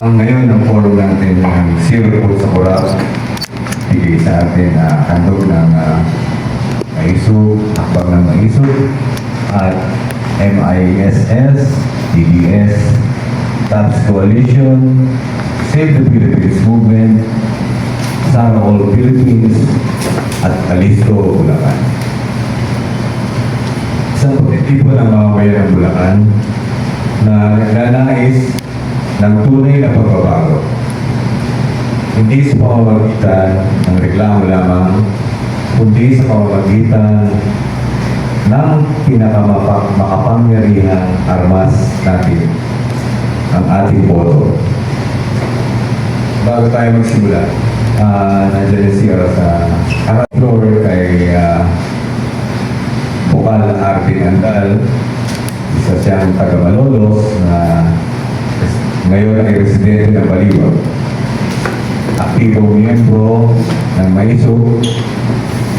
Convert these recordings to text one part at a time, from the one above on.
Ngayon, ang forum natin ng Zero Food sa Corrupt, bigay sa atin handog ng MAISU, Akbang ng MAISU, at MISS, DDS, TAPS Coalition, Save the Philippines Movement, Sana All Philippines, at Alisto, Bulacan. Isang tipo ng mga bayan ng Bulacan na nagnanais ng tunay na pagbabago. Hindi sa pamamagitan ng reklamo lamang, kundi sa pamamagitan ng pinakamakapangyarihang armas natin, ang ating boto. Bago tayo magsimula, nandiyan si sa floor kay Bukal Arvin Andal, isa siyang taga-Malolos na ngayon ay residente ng Baliwag. Aktibong miyembro ng MAISU.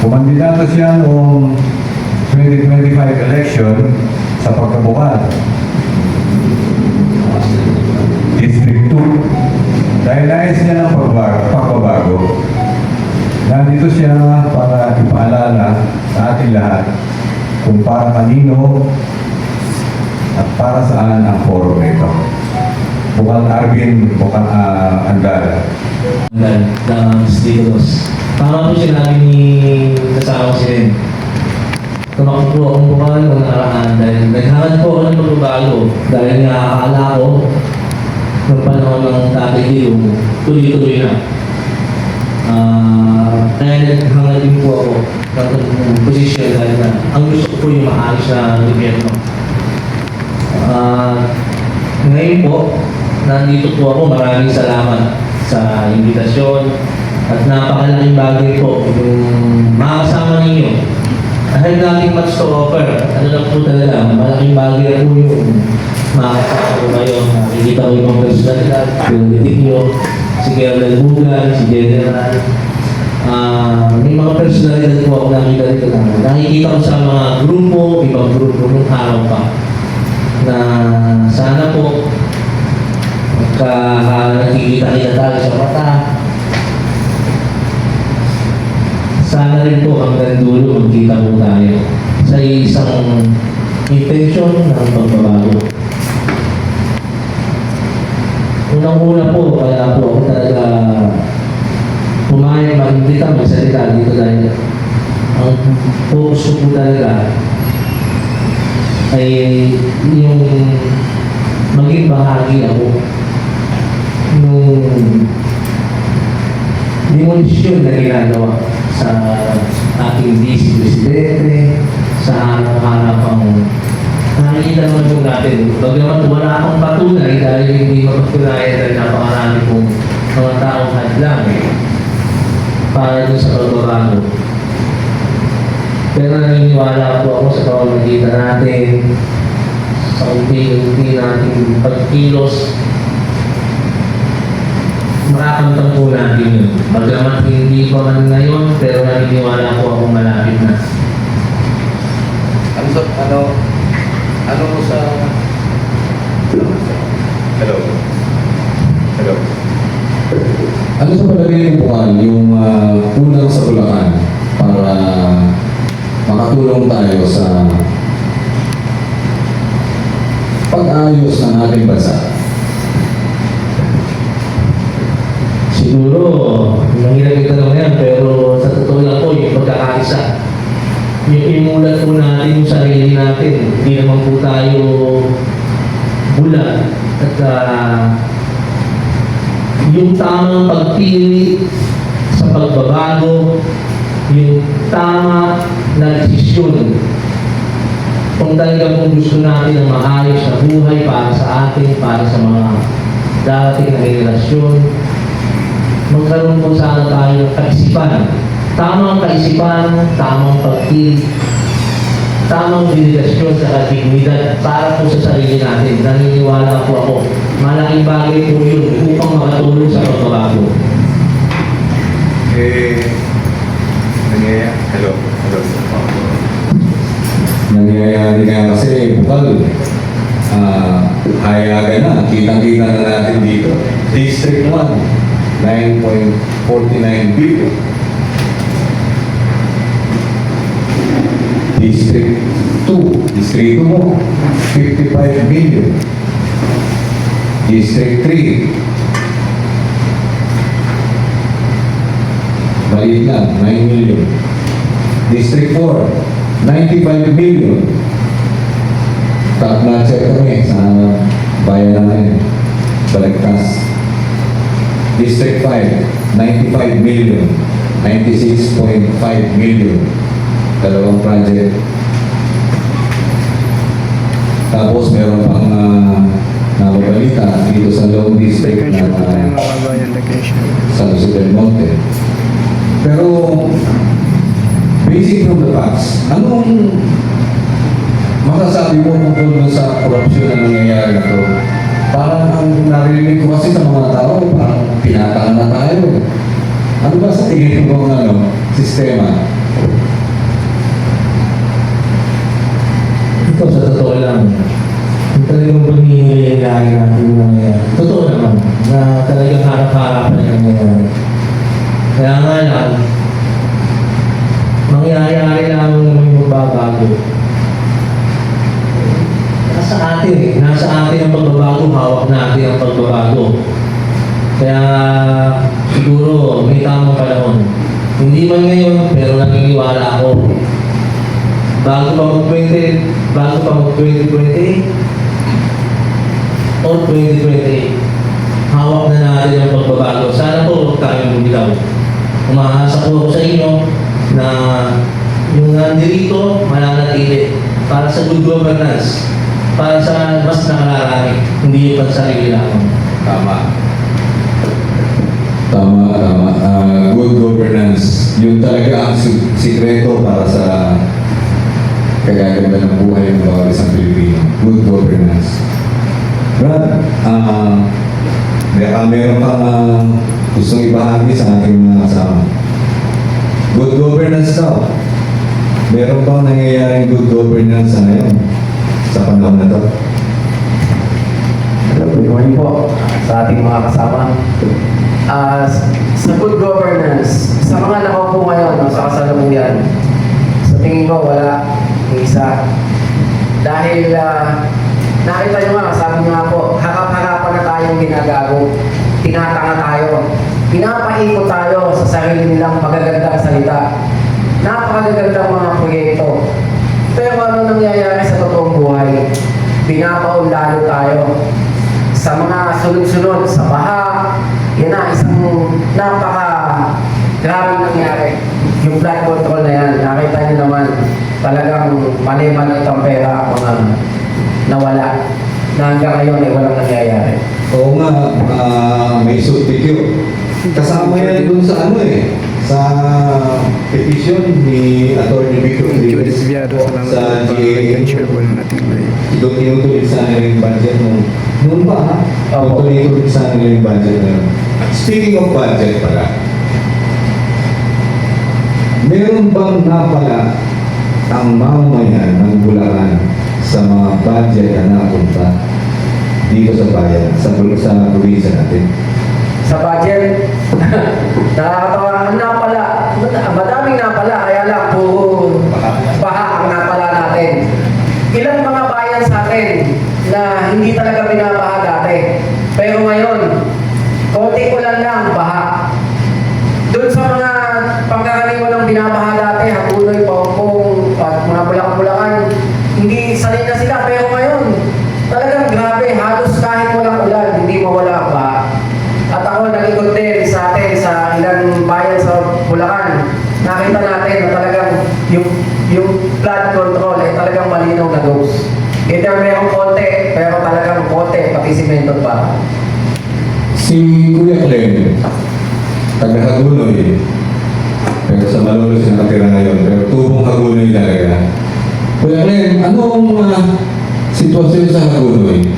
Kumandidato siya noong 2025 election sa pagkabukal. District 2. Dahil nais niya ng pagbabago, nandito siya para ipaalala sa ating lahat kung para kanino at para saan ang forum nito. Bukal Arvin, Bukal Andal. Ng Stilos. Tama po sinabi ni kasama si Ren. Tumakbo po akong bukal ng nakaraan dahil naghangad po ako ng magbabago dahil nga akala ko ng panahon ng Tatay Dio, tuloy-tuloy na. Kaya naghangad din po ako ng posisyon dahil na ang gusto ko po yung maayos na gobyerno. Ngayon po, nandito po ako. Maraming salamat sa imbitasyon at napakalaking bagay po yung makasama ninyo. Dahil nating much to offer, ano lang po talaga, malaking bagay po yung makasama ko kayo. Nakikita ko yung personalidad, yung litigyo, si Gerald Bugan, si General. May mga personalidad po ako nakikita dito na nakikita ko sa mga grupo, ibang grupo nung araw pa na sana po nakikita-kita tayo sa mata. Sana rin po hanggang dulo magkita po tayo sa isang intensyon ng pagbabago. Unang-una po, kaya po ako talaga pumayag mag-invita, magsalita dito dahil ang focus ko po talaga ay yung maging bahagi ako nung demonisyon na ginagawa sa ating Vice Presidente, sa harap-harapang nakikita naman po natin. Bagamat wala akong patunay dahil hindi mapatunayan dahil napakarami pong mga taong hadlang para doon sa pagbabago. Pero naniniwala po ako sa pamamagitan natin, sa unti-unti natin pagkilos, makakamtang po natin yun. Bagamat hindi pa man ngayon, pero naniniwala po ako malapit na. Hello. Ano sa palagay mo po yung kulang sa Bulacan para makatulong tayo sa pag-ayos ng ating bansa? Siguro, mahirap yung tanong yan, pero sa totoo lang po, yung pagkakaisa. Yung imulat po natin yung sarili natin. Hindi naman po tayo bulag. At yung tamang pagpili sa pagbabago, yung tama na desisyon. Kung talaga kung gusto natin ang maayos na buhay para sa atin, para sa mga dating na henerasyon, magkaroon po sana tayo ng kaisipan. Tamang kaisipan, tamang pagpili, tamang dedikasyon sa dignidad para po sa sarili natin. Naniniwala po ako, malaking bagay po yun upang makatulong sa pagbabago. Nangyayari nga kasi bukal Hayagan na, kitang-kita na natin dito. District 1, 9.49 billion. District 2, Distrito mo, 55 billion. District 3, maliit lang, 9 million. District 4, 95 billion. Top notcher kami sa bayan namin, Balagtas. District 5, 95 million. 96.5 million. Dalawang project. Tapos meron pang nababalita dito sa Long District Vacation po tayo na mga kabayan, vacation. San Jose del Monte. Pero, basic from the facts, anong masasabi mo tungkol sa korupsyon na nangyayari na to? Parang ang narinig ko kasi sa mga tao, parang pinatangan na tayo. Ano ba sa tingin mo ng sistema? Ito sa totoo lang, yung talagang pagnihilahin natin yung nangyayari. Totoo naman, na talagang harap-harapan yung nangyayari. Kaya nga lang, mangyayari lang naman yung magbabago. Nasa atin eh, nasa atin ang pagbabago, hawak natin ang pagbabago. Kaya siguro may tamang panahon. Hindi man ngayon, pero naniniwala ako. Bago pa mag-2028 or 2028, hawak na natin ang pagbabago. Sana po huwag tayong bumitaw. Umaasa po ako sa inyo na yung nandirito mananatili para sa good governance, para sa mas nakararami, hindi yung pansarili lamang. Tama. Good governance. Yun talaga ang sikreto para sa kagaganda ng buhay ng bawat isang Pilipino. Good governance. Brad, meron kang gustong ibahagi sa ating mga kasama. Good governance daw. Meron bang nangyayaring good governance sa ngayon? Sa panahon na to? Hello, good morning po sa ating mga kasama. Sa good governance, sa mga nakaupo ngayon sa kasalukuyan, sa tingin ko wala yung isa. Dahil nakita nyo nga, sabi nga po, harap-harapan na tayong ginagago. Tinatanga tayo. Pinapaikot tayo sa sarili nilang magagandang salita. Napakagagandang mga proyekto. Pero ano nangyayari sa totoong buhay? Pinapaon lalo tayo sa mga sunod-sunod, sa baha. Yan na, isang grabe nangyari. Yung flood control na yan, nakita niyo naman, talagang mali-mali itong pera, mga nawala. Na hanggang ngayon ay walang nangyayari. Oo nga, may substitute. Kasama yan dun sa sa petition ni Atty. Victor Medyo Rivas desviado sa mga sa kabayan, GAA. share po ng ating live. Doon tinutuloy sa nila yung budget noon pa ha? Opo. Tinutuloy sa nila yung budget na yun. Speaking of budget pala, meron bang napala ang mamamayan ng Bulacan sa mga budget na napunta dito sa bayan, sa probinsya natin? Sa budget, nakakatawa, ang napala, madaming napala, kaya lang puro baha ang napala natin. Ilang mga bayan sa atin na hindi talaga binabaha dati. Pero ngayon, konti ulan lang, baha. Doon sa mga pagkakaliwan ng binabaha dati, Hagunoy, Pampong, at mga Bulacan, hindi sanay na sila. Pero ngayon, talagang grabe, halos kahit walang ulan, hindi mawala ang baha. At ako nag-ikot din sa atin sa ilang bayan sa Bulacan. Nakita natin na talagang yung flood control ay talagang malinaw na dose. Either mayroong konti, pero talagang konti, pati simento pa. Si Kuya Clem, taga Hagunoy, pero sa Malolos yung natira ngayon, pero tubong Hagunoy talaga. Kuya Clem, anong sitwasyon sa Hagunoy?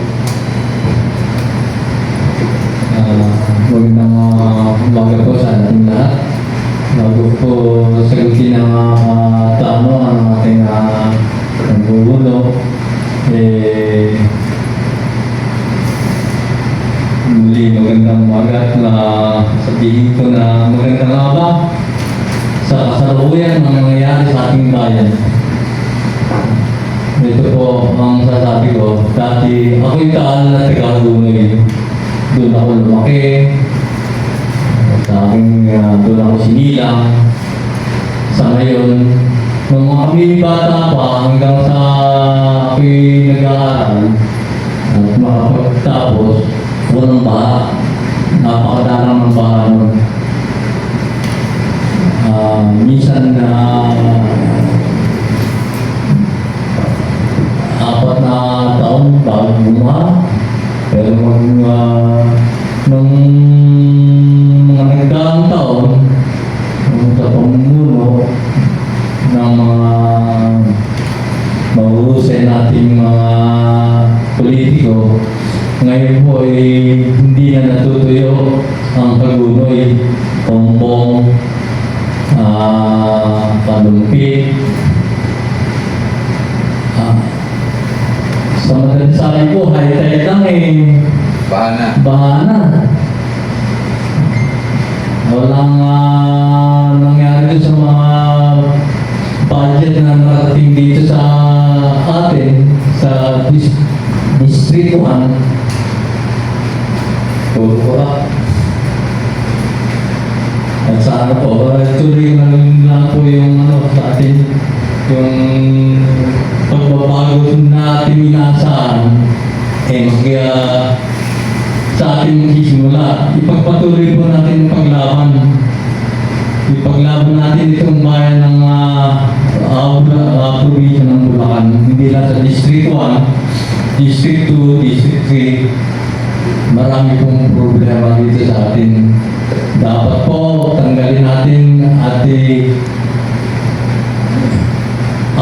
Magandang umaga po sa ating lahat. Bago po sagutin ang tama ang ating nagbubulo, muli magandang umaga na sabihin ko na magandang araw sa kasalukuyan ng nangyayari sa ating bayan. Ito po ang sasabi ko. Dati ako'y taal na taga-Hagunoy. Doon ako lumaki. Sa aking doon ako sinilang. Sa ngayon, nung kami bata pa hanggang sa ako'y nag-aaral at makapagtapos, walang baha. Napakadalang ng baha nun. Minsan na 4 na taon bago bumaha. Pero nung mga nagdaang taon, sa pamumuno ng mga mahusay nating mga politiko, ngayon po ay hindi na natutuyo ang Hagunoy, Pompong, Palumpit. Sa madaling sabi po, high-tide lang bahana. Walang nangyari doon sa mga budget na narating dito sa atin, sa District 1. Puro. At sana po, tuloy na lang po yung sa atin, yung pagbabago natin inaasahan, sa ating magsisimula. Ipagpatuloy po natin ang paglaban. Ipaglaban natin itong bayan ng probinsya ng Bulacan. Hindi lang sa District 1, District 2, District 3. Marami pong problema dito sa atin. Dapat po tanggalin natin at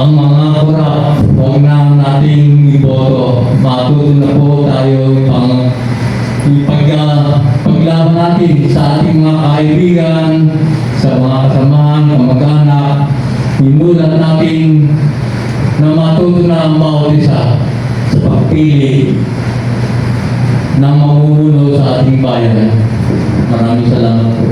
ang mga kurap, huwag na nating iboto. Matuto na po tayo paglaban natin sa ating mga kaibigan, sa mga kasamahan, kamag-anak. Imulat natin na matuto na ang bawat isa sa pagpili ng mamumuno sa ating bayan. Maraming salamat po.